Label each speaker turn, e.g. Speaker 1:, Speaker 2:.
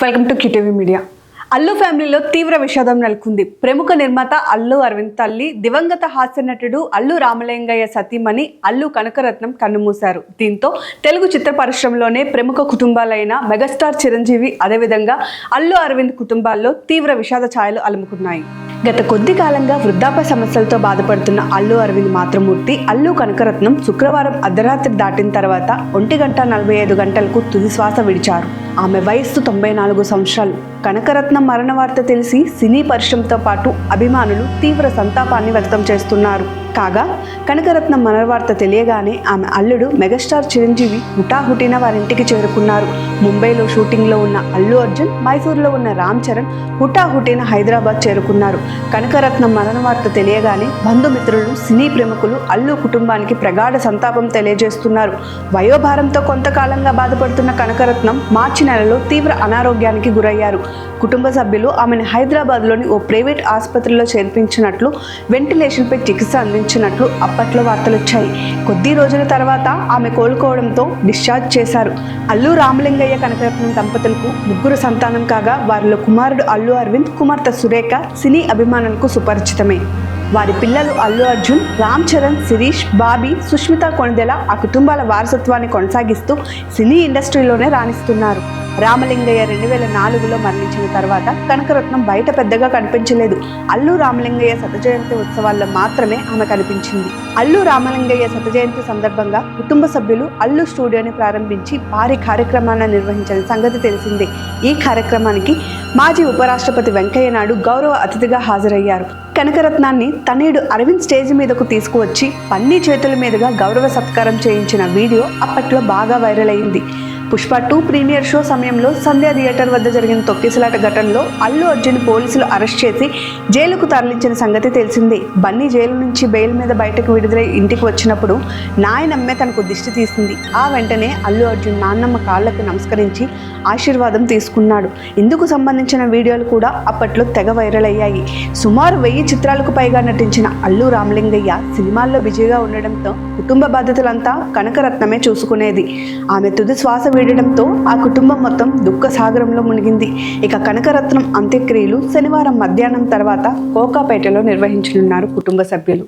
Speaker 1: Welcome to కిటీవీ media. Allu ఫ్యామిలీలో తీవ్ర విషాదం నెలకొంది. ప్రముఖ నిర్మాత అల్లు అరవింద్ తల్లి దివంగత హాస్య నటుడు అల్లు రామలింగయ్య సతీమణి అల్లు కనకరత్నం కన్నుమూశారు. దీంతో తెలుగు చిత్ర పరిశ్రమలోనే ప్రముఖ కుటుంబాలైన మెగాస్టార్ చిరంజీవి, అదేవిధంగా అల్లు అరవింద్ కుటుంబాల్లో తీవ్ర విషాద ఛాయలు అలుముకున్నాయి. గత కొద్ది కాలంగా వృద్ధాప్య సమస్యలతో బాధపడుతున్న అల్లు అరవింద్ మాతృమూర్తి అల్లు కనకరత్నం శుక్రవారం అర్ధరాత్రి దాటిన తర్వాత 1:45 గంటలకు తుది శ్వాస విడిచారు. ఆమె వయస్సు 94 సంవత్సరాలు. కనకరత్నం మరణ వార్త తెలిసి సినీ పరిశ్రమతో పాటు అభిమానులు తీవ్ర సంతాపాన్ని వ్యక్తం చేస్తున్నారు. కాగా కనకరత్నం మరణ వార్త తెలియగానే ఆమె అల్లుడు మెగాస్టార్ చిరంజీవి హుటాహుటిన వారింటికి చేరుకున్నారు. ముంబైలో షూటింగ్లో ఉన్న అల్లు అర్జున్, మైసూర్లో ఉన్న రామ్ చరణ్ హుటాహుటిన హైదరాబాద్ చేరుకున్నారు. కనకరత్నం మరణ వార్త తెలియగానే బంధుమిత్రులు, సినీ ప్రముఖులు అల్లు కుటుంబానికి ప్రగాఢ సంతాపం తెలియజేస్తున్నారు. వయోభారంతో కొంతకాలంగా బాధపడుతున్న కనకరత్నం మార్చి నెలలో తీవ్ర అనారోగ్యానికి గురయ్యారు. కుటుంబ సభ్యులు ఆమెను హైదరాబాద్లోని ఓ ప్రైవేట్ ఆసుపత్రిలో చేర్పించినట్లు, వెంటిలేషన్పై చికిత్స అందించినట్లు అప్పట్లో వార్తలొచ్చాయి. కొద్ది రోజుల తర్వాత ఆమె కోలుకోవడంతో డిశ్చార్జ్ చేశారు. అల్లు రామలింగయ్య కనకరత్నం దంపతులకు 3 సంతానం కాగా వారిలో కుమారుడు అల్లు అరవింద్, కుమార్తె సురేఖ సినీ అభిమానులకు సుపరిచితమే. వారి పిల్లలు అల్లు అర్జున్, రామ్ చరణ్, శిరీష్, బాబీ, సుష్మిత కొణిదెల ఆ కుటుంబాల వారసత్వాన్ని కొనసాగిస్తూ సినీ ఇండస్ట్రీలోనే రాణిస్తున్నారు. రామలింగయ్య 2004లో మరణించిన తర్వాత కనకరత్నం బయట పెద్దగా కనిపించలేదు. అల్లు రామలింగయ్య శతజయంతి ఉత్సవాల్లో మాత్రమే ఆమె కనిపించింది. అల్లు రామలింగయ్య శతజయంతి సందర్భంగా కుటుంబ సభ్యులు అల్లు స్టూడియోని ప్రారంభించి భారీ కార్యక్రమాన్ని నిర్వహించిన సంగతి తెలిసిందే. ఈ కార్యక్రమానికి మాజీ ఉపరాష్ట్రపతి వెంకయ్య నాయుడు గౌరవ అతిథిగా హాజరయ్యారు. కనకరత్నాన్ని తనయుడు అరవింద్ స్టేజ్ మీదకు తీసుకువచ్చి పన్నీ చేతుల మీదుగా గౌరవ సత్కారం చేయించిన వీడియో అప్పట్లో బాగా వైరల్ అయింది. పుష్ప 2 ప్రీమియర్ షో సమయంలో సంధ్యా థియేటర్ వద్ద జరిగిన తొక్కిసలాట ఘటనలో అల్లు అర్జున్ పోలీసులు అరెస్ట్ చేసి జైలుకు తరలించిన సంగతి తెలిసిందే. బన్నీ జైలు నుంచి బెయిల్ మీద బయటకు విడుదలై ఇంటికి వచ్చినప్పుడు నాయనమ్మే తనకు దిష్టి తీసింది. ఆ వెంటనే అల్లు అర్జున్ నాన్నమ్మ కాళ్లకు నమస్కరించి ఆశీర్వాదం తీసుకున్నాడు. ఇందుకు సంబంధించిన వీడియోలు కూడా అప్పట్లో తెగ వైరల్ అయ్యాయి. సుమారు 1000 చిత్రాలకు పైగా నటించిన అల్లు రామలింగయ్య సినిమాల్లో బిజీగా ఉండడంతో కుటుంబ బాధ్యతలంతా కనకరత్నమే చూసుకునేది. ఆమె తుది శ్వాస వీడడంతో ఆ కుటుంబం మొత్తం దుఃఖ సాగరంలో మునిగింది. ఇక కనకరత్నం అంత్యక్రియలు శనివారం మధ్యాహ్నం తర్వాత కోకాపేటలో నిర్వహించనున్నారు కుటుంబ సభ్యులు.